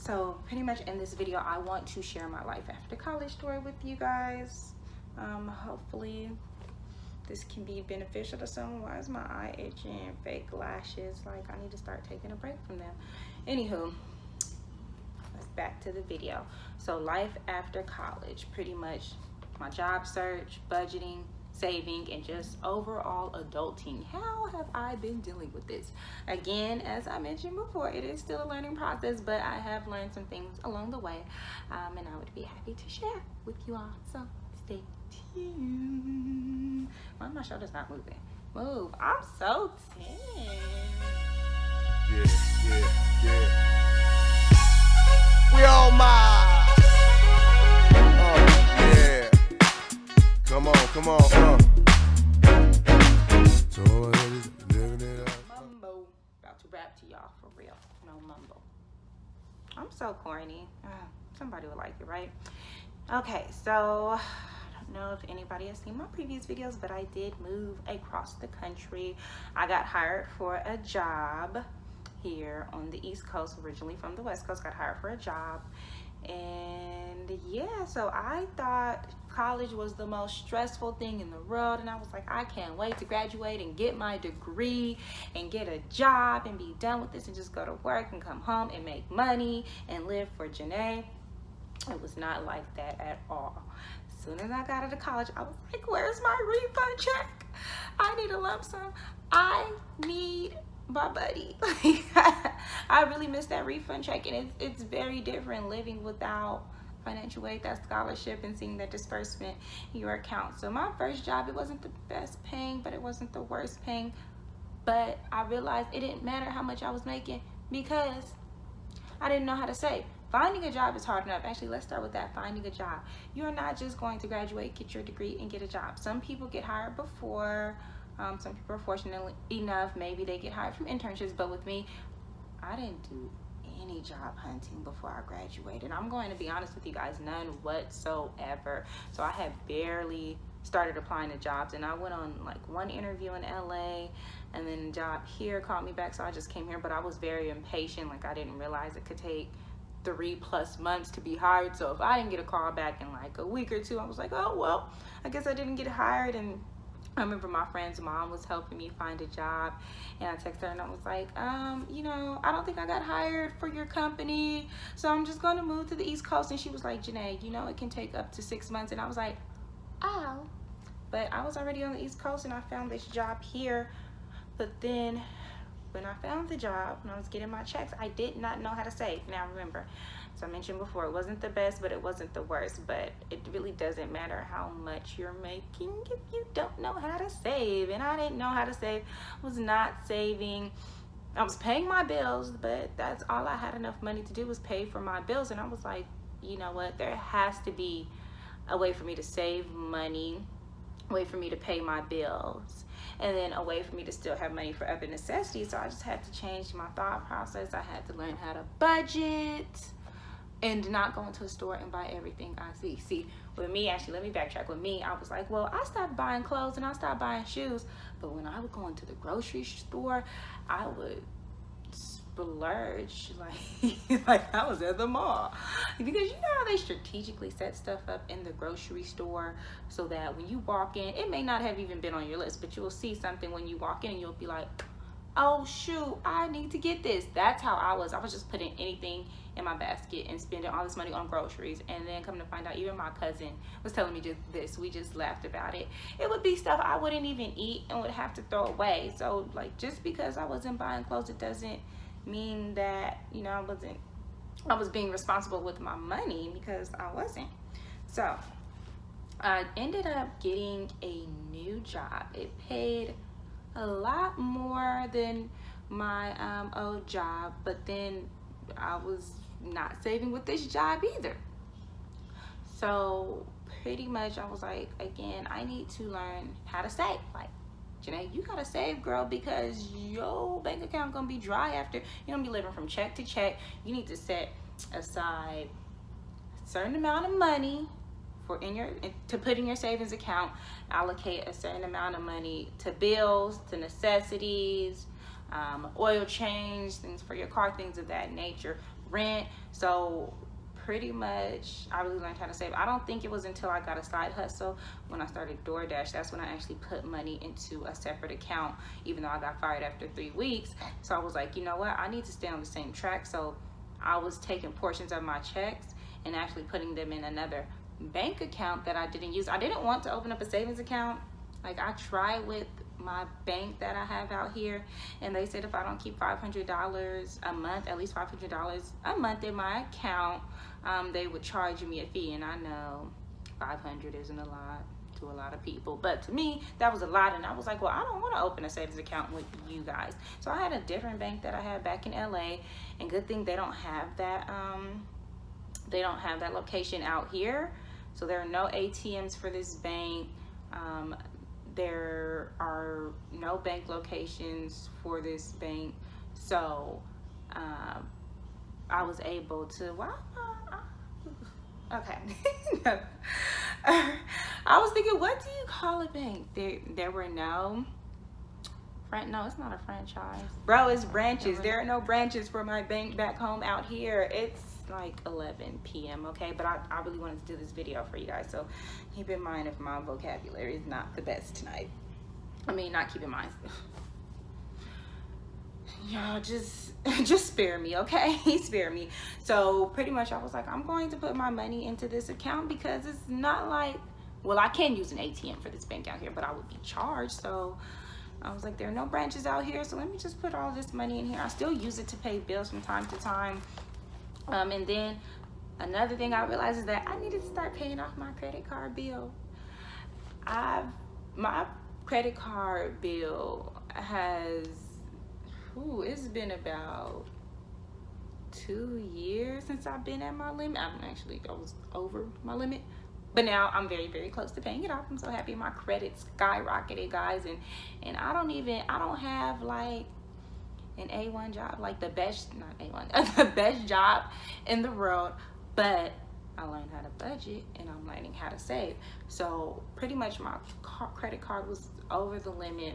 So pretty much in this video, I want to share my life after college story with you guys. Hopefully this can be beneficial to someone. Why is my eye itching? Fake lashes. Like, I need to start taking a break from them. Anywho, let's back to the video. So life after college, pretty much my job search, budgeting, saving, and just overall adulting. How have I been dealing with this? Again, as I mentioned before, it is still a learning process, but I have learned some things along the way, and I would be happy to share with you all. So stay tuned. Why are my shoulders not moving? Move. I'm so tense. Yeah. We all my. Yeah. Come on. So living it up. Mumbo. About to rap to y'all for real. No mumbo. I'm so corny. Somebody would like it, right? Okay, so I don't know if anybody has seen my previous videos, but I did move across the country. I got hired for a job here on the East Coast, originally from the West Coast. Got hired for a job, and yeah, so I thought college was the most stressful thing in the world, and I was like, I can't wait to graduate and get my degree and get a job and be done with this and just go to work and come home and make money and live for Janae. It was not like that at all. As soon as I got out of college, I was like, where's my refund check? I need a lump sum. I need my buddy. I really miss that refund check, and it's very different living without financial aid, that scholarship, and seeing that disbursement in your account. So my first job, it wasn't the best paying, but it wasn't the worst paying. But I realized it didn't matter how much I was making because I didn't know how to save. Finding a job is hard enough. Actually, let's start with that. Finding a job. You're not just going to graduate, get your degree, and get a job. Some people get hired before. Some people are fortunate enough, maybe they get hired from internships, but with me, I didn't do any job hunting before I graduated. I'm going to be honest with you guys, none whatsoever. So I had barely started applying to jobs, and I went on like one interview in LA, and then a job here called me back, so I just came here. But I was very impatient. Like, I didn't realize it could take 3+ months to be hired. So if I didn't get a call back in like a week or two, I was like, oh well, I guess I didn't get hired. And I remember my friend's mom was helping me find a job, and I texted her and I was like, you know, I don't think I got hired for your company, so I'm just going to move to the East Coast. And she was like, Janae, you know, it can take up to 6 months. And I was like, oh, but I was already on the East Coast, and I found this job here. But then when I found the job and I was getting my checks, I did not know how to save. Now remember, as I mentioned before, it wasn't the best, but it wasn't the worst. But it really doesn't matter how much you're making if you don't know how to save. And I didn't know how to save. I was not saving. I was paying my bills, but that's all I had enough money to do was pay for my bills. And I was like, you know what? There has to be a way for me to save money, a way for me to pay my bills, and then a way for me to still have money for other necessities. So I just had to change my thought process. I had to learn how to budget and not go into a store and buy everything I see. See, with me, actually, let me backtrack. With me, I was like, well, I stopped buying clothes and I stopped buying shoes. But when I would go into the grocery store, I would splurge like I was at the mall. Because you know how they strategically set stuff up in the grocery store so that when you walk in, it may not have even been on your list, but you will see something when you walk in and you'll be like, oh shoot, I need to get this. That's how I was just putting anything in my basket and spending all this money on groceries. And then come to find out, even my cousin was telling me just this. We just laughed about it. It would be stuff I wouldn't even eat and would have to throw away. So like, just because I wasn't buying clothes, it doesn't mean that, you know, I was being responsible with my money, because I wasn't. So I ended up getting a new job. It paid a lot more than my old job, but then I was not saving with this job either. So pretty much I was like, again, I need to learn how to save. Like, Janae, you gotta save, girl, because your bank account gonna be dry after. You're gonna be living from check to check. You need to set aside a certain amount of money to put in your savings account. Allocate a certain amount of money to bills, to necessities, oil change, things for your car, things of that nature, rent. So pretty much I really learned how to save. I don't think it was until I got a side hustle when I started DoorDash, that's when I actually put money into a separate account, even though I got fired after 3 weeks. So I was like, you know what, I need to stay on the same track. So I was taking portions of my checks and actually putting them in another bank account that I didn't use. I didn't want to open up a savings account. Like, I tried with my bank that I have out here, and they said if I don't keep $500 a month, at least $500 a month in my account, they would charge me a fee. And I know 500 isn't a lot to a lot of people, but to me that was a lot. And I was like, well, I don't want to open a savings account with you guys. So I had a different bank that I had back in LA, and good thing they don't have that location out here. So there are no ATMs for this bank. There are no bank locations for this bank. So I was able to, okay. I was thinking, what do you call a bank? There were no, no, it's not a franchise. Bro, it's branches. There are no branches for my bank back home out here. It's like 11 p.m. okay, but I really wanted to do this video for you guys, so keep in mind if my vocabulary is not the best tonight. I mean, not keep in mind, y'all just spare me, okay? Spare me. So pretty much I was like, I'm going to put my money into this account because it's not like, well, I can use an ATM for this bank out here, but I would be charged. So I was like, there are no branches out here, so let me just put all this money in here. I still use it to pay bills from time to time. And then another thing I realized is that I needed to start paying off my credit card bill. My credit card bill has, it's been about 2 years since I've been at my limit. I was over my limit, but now I'm very, very close to paying it off. I'm so happy. My credit skyrocketed, guys, and I don't have like an A1 job, like the best, not A1, the best job in the world, but I learned how to budget and I'm learning how to save. So pretty much my credit card was over the limit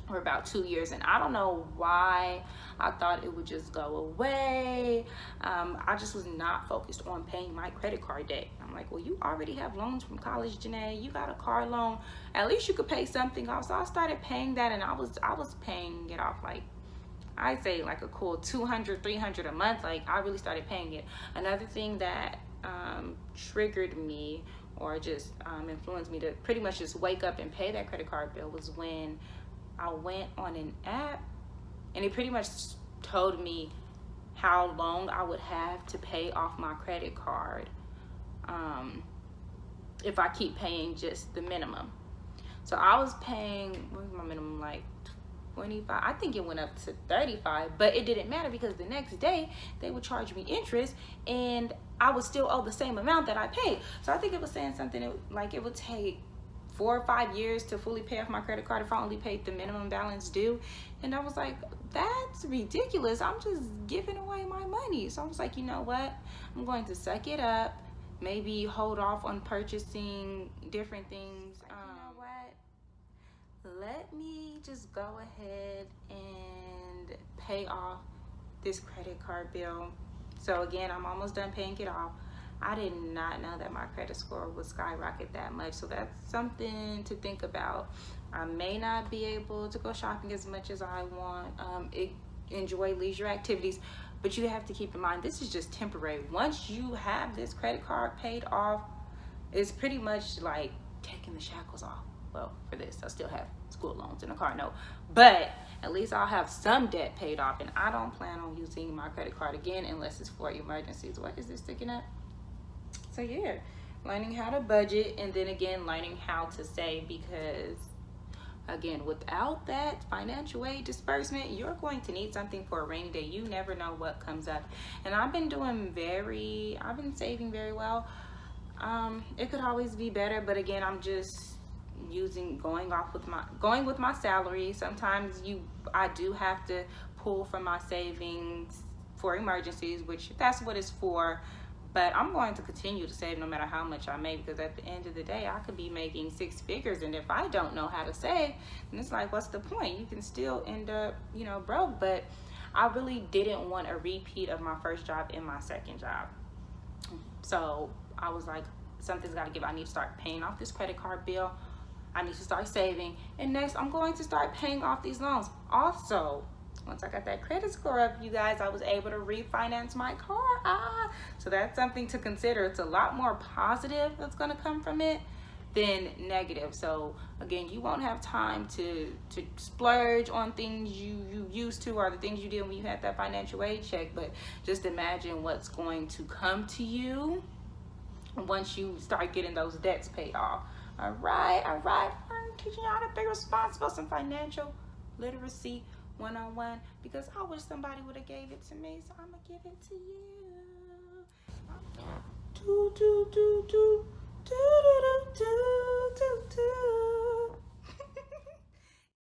for about 2 years, and I don't know why I thought it would just go away. I just was not focused on paying my credit card debt. I'm like, well, you already have loans from college, Janae. You got a car loan. At least you could pay something off. So I started paying that, and I was paying it off like, I'd say like a cool $200, $300 a month. Like, I really started paying it. Another thing that triggered me, or just influenced me to pretty much just wake up and pay that credit card bill, was when I went on an app, and it pretty much told me how long I would have to pay off my credit card if I keep paying just the minimum. So I was paying, what was my minimum, like 25? I think it went up to 35, but it didn't matter because the next day they would charge me interest and I would still owe the same amount that I paid. So I think it was saying something like it would take 4 or 5 years to fully pay off my credit card if I only paid the minimum balance due. And I was like, that's ridiculous. I'm just giving away my money. So I was like, you know what? I'm going to suck it up, maybe hold off on purchasing different things. You know what? Let me just go ahead and pay off this credit card bill. So again, I'm almost done paying it off. I did not know that my credit score would skyrocket that much. So that's something to think about. I may not be able to go shopping as much as I want, enjoy leisure activities, but you have to keep in mind, this is just temporary. Once you have this credit card paid off, it's pretty much like taking the shackles off. Well, for this, I still have school loans and a car note, but at least I'll have some debt paid off, and I don't plan on using my credit card again unless it's for emergencies. What is this sticking up? So yeah, learning how to budget, and then again learning how to save, because again, without that financial aid disbursement, you're going to need something for a rainy day. You never know what comes up. And I've been saving very well. It could always be better, but again, I'm just going with my salary. Sometimes I do have to pull from my savings for emergencies, which that's what it's for. But I'm going to continue to save no matter how much I make, because at the end of the day, I could be making 6 figures, and if I don't know how to save, then it's like, what's the point? You can still end up, you know, broke. But I really didn't want a repeat of my first job in my second job. So I was like, something's got to give. I need to start paying off this credit card bill. I need to start saving. And next, I'm going to start paying off these loans. Also, once I got that credit score up, you guys, I was able to refinance my car. So that's something to consider. It's a lot more positive that's going to come from it than negative. So again, you won't have time to splurge on things you used to, or the things you did when you had that financial aid check. But just imagine what's going to come to you once you start getting those debts paid off. All right. I'm teaching you how to be responsible, some financial literacy 101, because I wish somebody would have gave it to me, so I'm gonna give it to you.